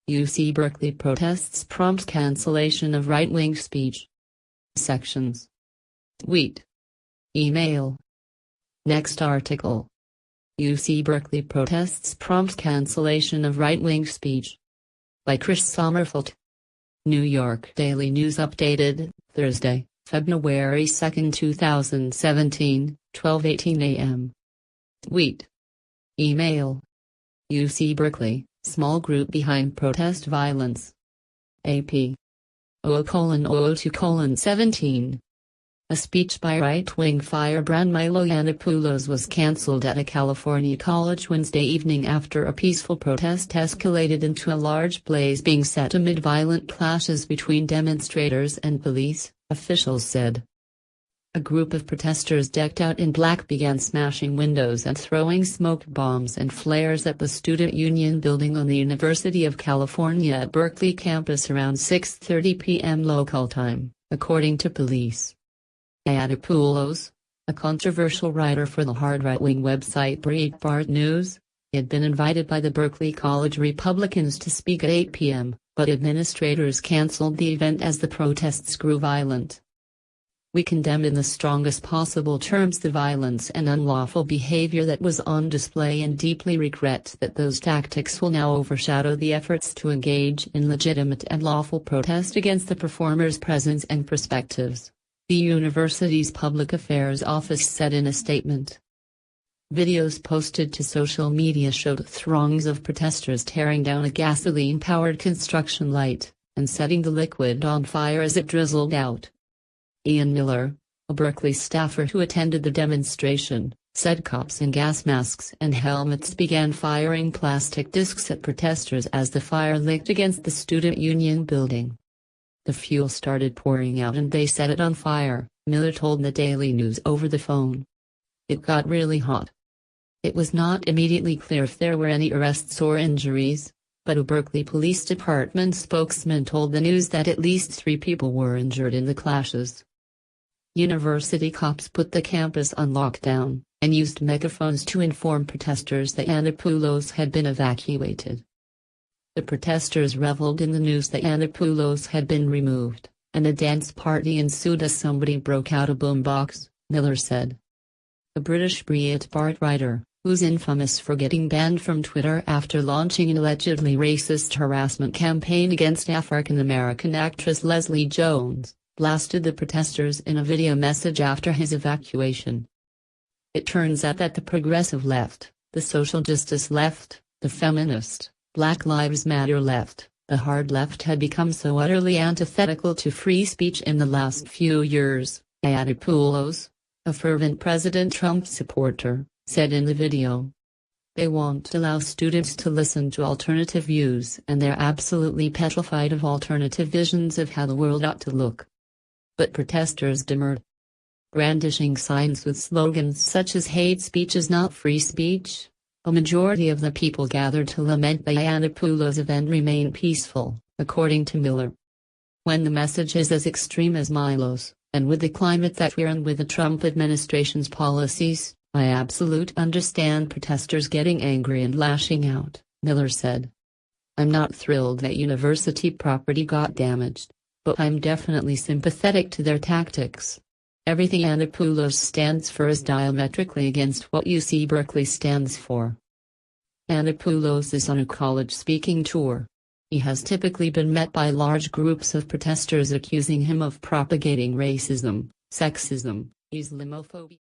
UC Berkeley protests prompt cancellation of right-wing speech. Sections. Tweet. Email. Next article. UC Berkeley protests prompt cancellation of right-wing speech. By Chris Sommerfeld. New York Daily News updated, Thursday, February 2, 2017, 12:18 a.m. Tweet. Email. UC Berkeley, small group behind protest violence. AP. 0:002:17. A speech by right-wing firebrand Milo Yiannopoulos was cancelled at a California college Wednesday evening after a peaceful protest escalated into a large blaze being set amid violent clashes between demonstrators and police, officials said. A group of protesters decked out in black began smashing windows and throwing smoke bombs and flares at the Student Union building on the University of California at Berkeley campus around 6:30 p.m. local time, according to police. Yiannopoulos, a controversial writer for the hard right-wing website Breitbart News, had been invited by the Berkeley College Republicans to speak at 8 p.m., but administrators canceled the event as the protests grew violent. We condemn in the strongest possible terms the violence and unlawful behavior that was on display and deeply regret that those tactics will now overshadow the efforts to engage in legitimate and lawful protest against the performers' presence and perspectives, the university's public affairs office said in a statement. Videos posted to social media showed throngs of protesters tearing down a gasoline-powered construction light, and setting the liquid on fire as it drizzled out. Ian Miller, a Berkeley staffer who attended the demonstration, said cops in gas masks and helmets began firing plastic discs at protesters as the fire licked against the Student Union building. The fuel started pouring out and they set it on fire, Miller told the Daily News over the phone. It got really hot. It was not immediately clear if there were any arrests or injuries, but a Berkeley Police Department spokesman told the news that at least 3 people were injured in the clashes. University cops put the campus on lockdown, and used megaphones to inform protesters that Yiannopoulos had been evacuated. The protesters reveled in the news that Yiannopoulos had been removed, and a dance party ensued as somebody broke out a boombox, Miller said. The British Breitbart writer, who's infamous for getting banned from Twitter after launching an allegedly racist harassment campaign against African-American actress Leslie Jones, blasted the protesters in a video message after his evacuation. It turns out that the progressive left, the social justice left, the feminist, Black Lives Matter left, the hard left had become so utterly antithetical to free speech in the last few years, Yiannopoulos, a fervent President Trump supporter, said in the video. They won't allow students to listen to alternative views and they're absolutely petrified of alternative visions of how the world ought to look. But protesters demurred. Brandishing signs with slogans such as "hate speech is not free speech," a majority of the people gathered to lament the Yiannopoulos event remained peaceful, according to Miller. When the message is as extreme as Milo's, and with the climate that we're in with the Trump administration's policies, I absolutely understand protesters getting angry and lashing out, Miller said. I'm not thrilled that university property got damaged, but I'm definitely sympathetic to their tactics. Everything Yiannopoulos stands for is diametrically against what UC Berkeley stands for. Yiannopoulos is on a college speaking tour. He has typically been met by large groups of protesters accusing him of propagating racism, sexism, Islamophobia.